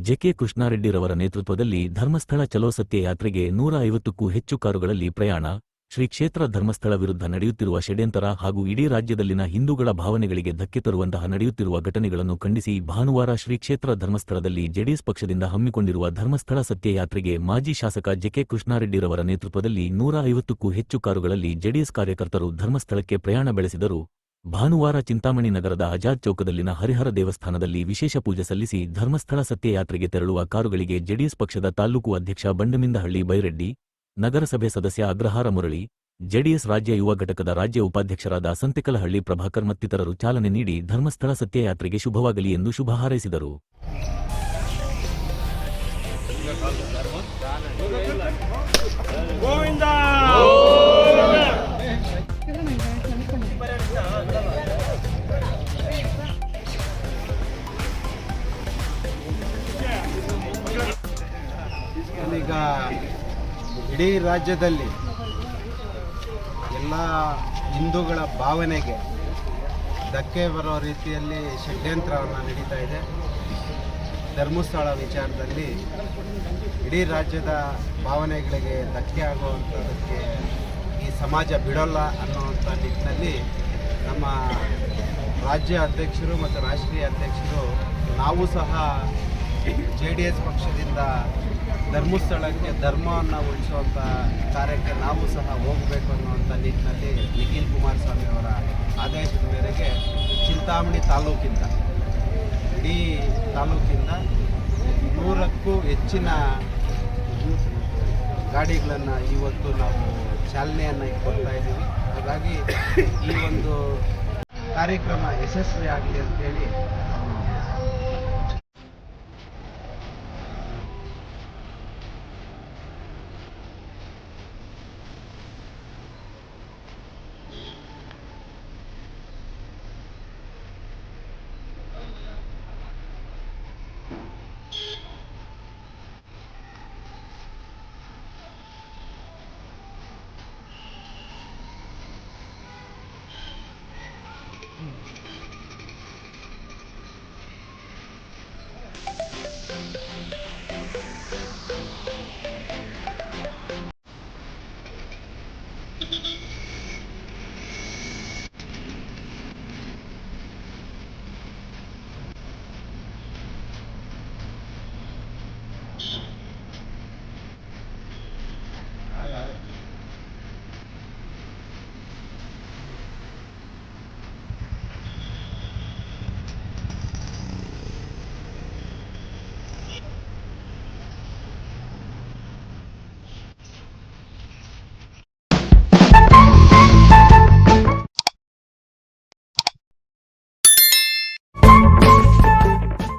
ಜೆ.ಕೆ. ಕೃಷ್ಣಾರೆಡ್ಡಿರವರ ನೇತೃತ್ವದಲ್ಲಿ ಧರ್ಮಸ್ಥಳ ಚಲೋ ಸತ್ಯ ಯಾತ್ರೆಗೆ 150ಕ್ಕೂ ಹೆಚ್ಚು ಕಾರುಗಳಲ್ಲಿ ಪ್ರಯಾಣ. ಶ್ರೀ ಕ್ಷೇತ್ರ ಧರ್ಮಸ್ಥಳ ವಿರುದ್ಧ ನಡೆಯುತ್ತಿರುವ ಷಡ್ಯಂತರ ಹಾಗೂ ಇಡೀ ರಾಜ್ಯದಲ್ಲಿನ ಹಿಂದೂಗಳ ಭಾವನೆಗಳಿಗೆ ಧಕ್ಕೆ ತರುವಂತಹ ನಡೆಯುತ್ತಿರುವ ಘಟನೆಗಳನ್ನು ಖಂಡಿಸಿ ಭಾನುವಾರ ಶ್ರೀ ಕ್ಷೇತ್ರ ಧರ್ಮಸ್ಥಳದಲ್ಲಿ ಜೆಡಿಎಸ್ ಪಕ್ಷದಿಂದ ಹಮ್ಮಿಕೊಂಡಿರುವ ಧರ್ಮಸ್ಥಳ ಸತ್ಯ ಯಾತ್ರೆಗೆ ಮಾಜಿ ಶಾಸಕ ಜೆ.ಕೆ. ಕೃಷ್ಣಾರೆಡ್ಡಿರವರ ನೇತೃತ್ವದಲ್ಲಿ 150ಕ್ಕೂ ಹೆಚ್ಚು ಕಾರುಗಳಲ್ಲಿ ಜೆಡಿಎಸ್ ಕಾರ್ಯಕರ್ತರು ಧರ್ಮಸ್ಥಳಕ್ಕೆ ಪ್ರಯಾಣ ಬೆಳೆಸಿದರು. ಭಾನುವಾರ ಚಿಂತಾಮಣಿ ನಗರದ ಆಜಾದ್ ಚೌಕದಲ್ಲಿನ ಹರಿಹರ ದೇವಸ್ಥಾನದಲ್ಲಿ ವಿಶೇಷ ಪೂಜೆ ಸಲ್ಲಿಸಿ ಧರ್ಮಸ್ಥಳ ಸತ್ಯ ಯಾತ್ರೆಗೆ ತೆರಳುವ ಕಾರುಗಳಿಗೆ ಜೆಡಿಎಸ್ ಪಕ್ಷದ ತಾಲೂಕು ಅಧ್ಯಕ್ಷ ಬಂಡಮಿಂದಹಳ್ಳಿ ಬೈರೆಡ್ಡಿ, ನಗರಸಭೆ ಸದಸ್ಯ ಅಗ್ರಹಾರ ಮುರಳಿ, ಜೆಡಿಎಸ್ ರಾಜ್ಯ ಯುವ ಘಟಕದ ರಾಜ್ಯ ಉಪಾಧ್ಯಕ್ಷರಾದ ಸಂತೆಕಲಹಳ್ಳಿ ಪ್ರಭಾಕರ್ ಮತ್ತಿತರರು ಚಾಲನೆ ನೀಡಿ ಧರ್ಮಸ್ಥಳ ಸತ್ಯ ಯಾತ್ರೆಗೆ ಶುಭವಾಗಲಿ ಎಂದು ಶುಭ ಹಾರೈಸಿದರು. ಈಗ ಇಡೀ ರಾಜ್ಯದಲ್ಲಿ ಎಲ್ಲ ಹಿಂದೂಗಳ ಭಾವನೆಗೆ ಧಕ್ಕೆ ಬರೋ ರೀತಿಯಲ್ಲಿ ಷಡ್ಯಂತ್ರವನ್ನು ನಡೀತಾ ಇದೆ. ಧರ್ಮಸ್ಥಳ ವಿಚಾರದಲ್ಲಿ ಇಡೀ ರಾಜ್ಯದ ಭಾವನೆಗಳಿಗೆ ಧಕ್ಕೆ ಆಗುವಂಥದ್ದಕ್ಕೆ ಈ ಸಮಾಜ ಬಿಡೋಲ್ಲ ಅನ್ನುವಂಥ ನಿಟ್ಟಿನಲ್ಲಿ ನಮ್ಮ ರಾಜ್ಯ ಅಧ್ಯಕ್ಷರು ಮತ್ತು ರಾಷ್ಟ್ರೀಯ ಅಧ್ಯಕ್ಷರು ನಾವು ಸಹ ಜೆಡಿಎಸ್ ಪಕ್ಷದಿಂದ ಧರ್ಮಸ್ಥಳಕ್ಕೆ ಧರ್ಮವನ್ನು ಉಳಿಸುವಂಥ ಕಾರ್ಯಕ್ಕೆ ನಾವು ಸಹ ಹೋಗಬೇಕು ಅನ್ನುವಂಥ ನಿಟ್ಟಿನಲ್ಲಿ ನಿಖಿಲ್ ಕುಮಾರಸ್ವಾಮಿ ಅವರ ಆದೇಶದ ಮೇರೆಗೆ ಚಿಂತಾಮಣಿ ತಾಲೂಕಿಂದ ಇಡೀ ತಾಲೂಕಿಂದ 100ಕ್ಕೂ ಹೆಚ್ಚಿನ ಗಾಡಿಗಳನ್ನು ಇವತ್ತು ನಾವು ಚಾಲನೆಯನ್ನು ಕೊಡ್ತಾ ಇದ್ದೀವಿ. ಹಾಗಾಗಿ ಈ ಒಂದು ಕಾರ್ಯಕ್ರಮ ಯಶಸ್ವಿಯಾಗಲಿ ಅಂತೇಳಿ